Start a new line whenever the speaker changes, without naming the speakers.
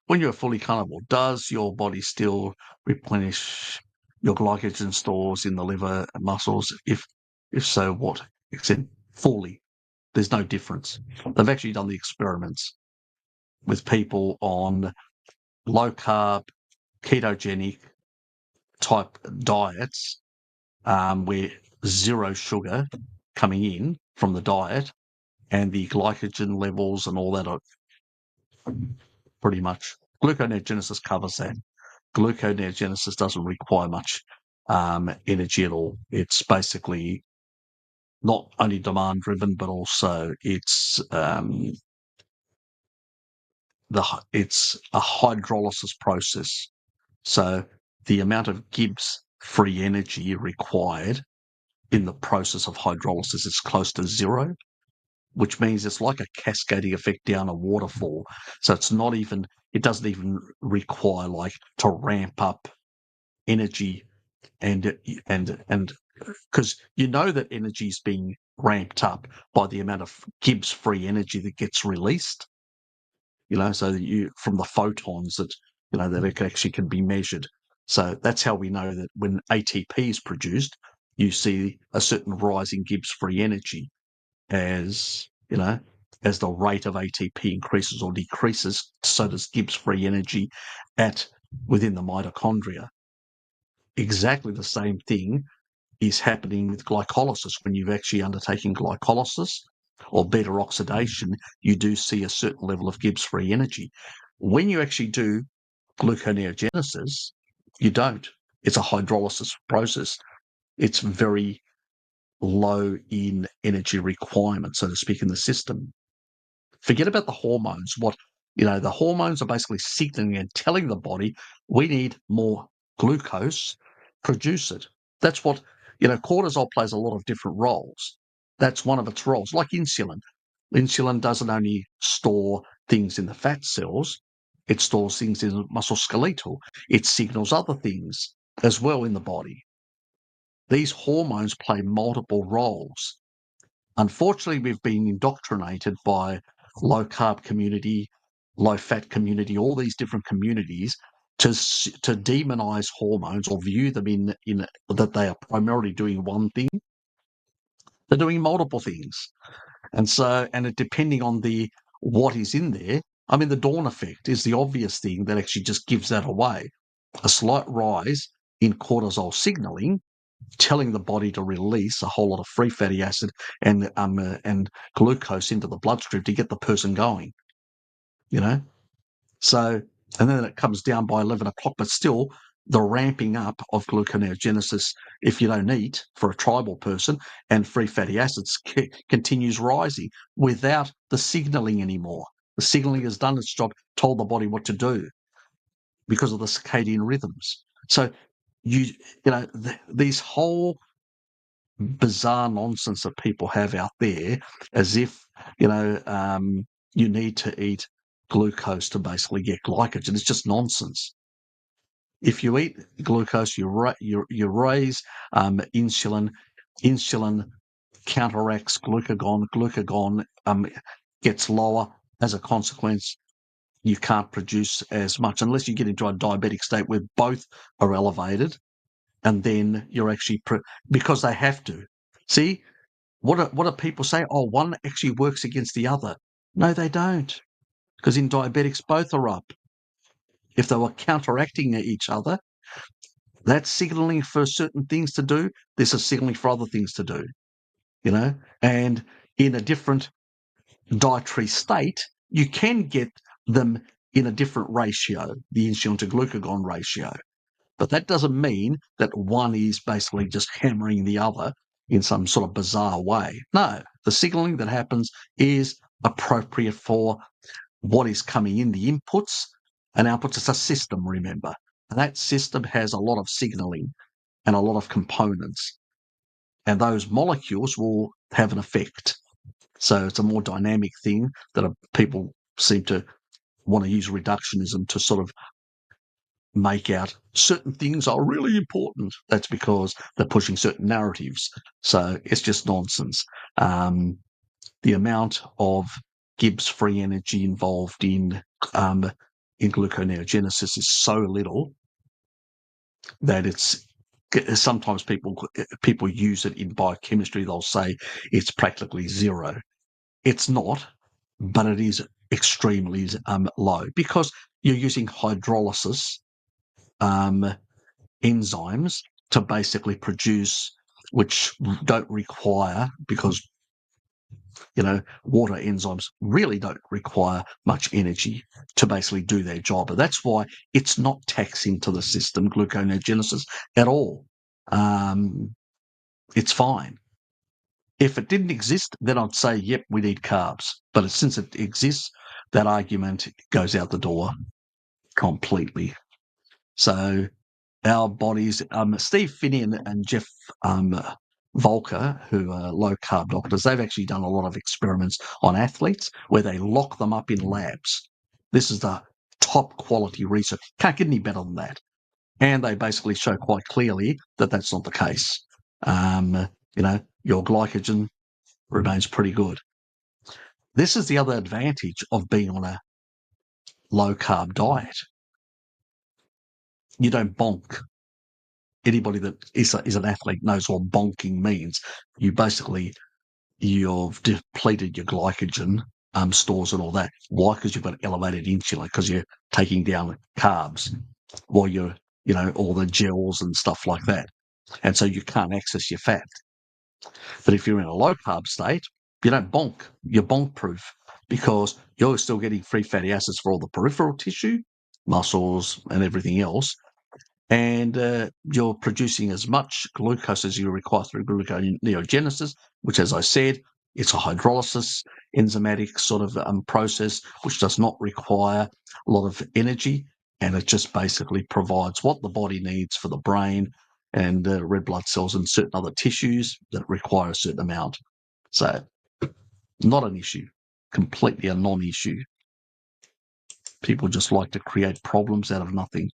when you're fully carnivore, does your body still replenish your glycogen stores in the liver and muscles? If so, what? Except fully. There's no difference. They've actually done the experiments with people on low carb, ketogenic type diets, where zero sugar coming in from the diet, and the glycogen levels and all that are pretty much. Gluconeogenesis covers that. Gluconeogenesis doesn't require much energy at all. It's basically not only demand driven, but also it's it's a hydrolysis process. So the amount of Gibbs free energy required in the process of hydrolysis is close to zero, which means it's like a cascading effect down a waterfall. So it's not even, it doesn't even require like to ramp up energy and because you know that energy is being ramped up by the amount of Gibbs free energy that gets released, so that you from the photons that that it actually can be measured. So that's how we know that when ATP is produced, you see a certain rise in Gibbs free energy as as the rate of ATP increases or decreases, so does Gibbs free energy within the mitochondria. Exactly the same thing is happening with glycolysis. When you've actually undertaken glycolysis or beta oxidation, you do see a certain level of Gibbs free energy. When you actually do gluconeogenesis, you don't. It's a hydrolysis process. It's very low in energy requirement, so to speak, in the system. Forget about the hormones. The hormones are basically signaling and telling the body, we need more glucose, produce it. That's what, cortisol plays a lot of different roles. That's one of its roles, like insulin. Insulin doesn't only store things in the fat cells, it stores things in the musculoskeletal. It signals other things as well in the body. These hormones play multiple roles. Unfortunately, we've been indoctrinated by low carb community, low fat community, all these different communities to demonize hormones or view them in that they are primarily doing one thing. They're doing multiple things. And so, depending on what is in there, I mean, the dawn effect is the obvious thing that actually just gives that away. A slight rise in cortisol signaling, telling the body to release a whole lot of free fatty acid and glucose into the bloodstream to get the person going. So, and then it comes down by 11 o'clock, but still the ramping up of gluconeogenesis, if you don't eat, for a tribal person, and free fatty acids continues rising without the signaling anymore. The signaling has done its job, told the body what to do because of the circadian rhythms. So these whole bizarre nonsense that people have out there, as if you need to eat glucose to basically get glycogen. It's just nonsense. If you eat glucose, you raise insulin. Insulin counteracts glucagon. Glucagon gets lower. As a consequence, you can't produce as much unless you get into a diabetic state where both are elevated, and then you're actually because they have to. See, what do people say? Oh, one actually works against the other. No, they don't, because in diabetics both are up. If they were counteracting each other, that's signaling for certain things to do. This is signaling for other things to do. And in a different dietary state, you can get them in a different ratio, the insulin to glucagon ratio. But that doesn't mean that one is basically just hammering the other in some sort of bizarre way. No, the signaling that happens is appropriate for what is coming in, the inputs and outputs. It's a system, remember. And that system has a lot of signaling and a lot of components. And those molecules will have an effect. So it's a more dynamic thing that people seem to want to use reductionism to sort of make out certain things are really important. That's because they're pushing certain narratives. So it's just nonsense. The amount of Gibbs free energy involved in in gluconeogenesis is so little that it's sometimes people use it in biochemistry. They'll say it's practically zero. It's not, but it is extremely low because you're using hydrolysis enzymes to basically produce, which don't require, because water enzymes really don't require much energy to basically do their job. And that's why it's not taxing to the system, gluconeogenesis, at all. It's fine. If it didn't exist, then I'd say, yep, we need carbs. But since it exists, that argument goes out the door completely. So our bodies, Steve Finney and Jeff Volker, who are low-carb doctors, they've actually done a lot of experiments on athletes where they lock them up in labs. This is the top quality research. Can't get any better than that. And they basically show quite clearly that that's not the case. Your glycogen remains pretty good. This is the other advantage of being on a low-carb diet. You don't bonk. Anybody that is an athlete knows what bonking means. You've depleted your glycogen stores and all that. Why? Because you've got elevated insulin, because you're taking down carbs while you're, all the gels and stuff like that. And so you can't access your fat. But if you're in a low carb state, you don't bonk. You're bonk proof because you're still getting free fatty acids for all the peripheral tissue, muscles, and everything else. And you're producing as much glucose as you require through gluconeogenesis, which, as I said, it's a hydrolysis enzymatic sort of process, which does not require a lot of energy, and it just basically provides what the body needs for the brain and red blood cells and certain other tissues that require a certain amount. So, not an issue, completely a non-issue. People just like to create problems out of nothing.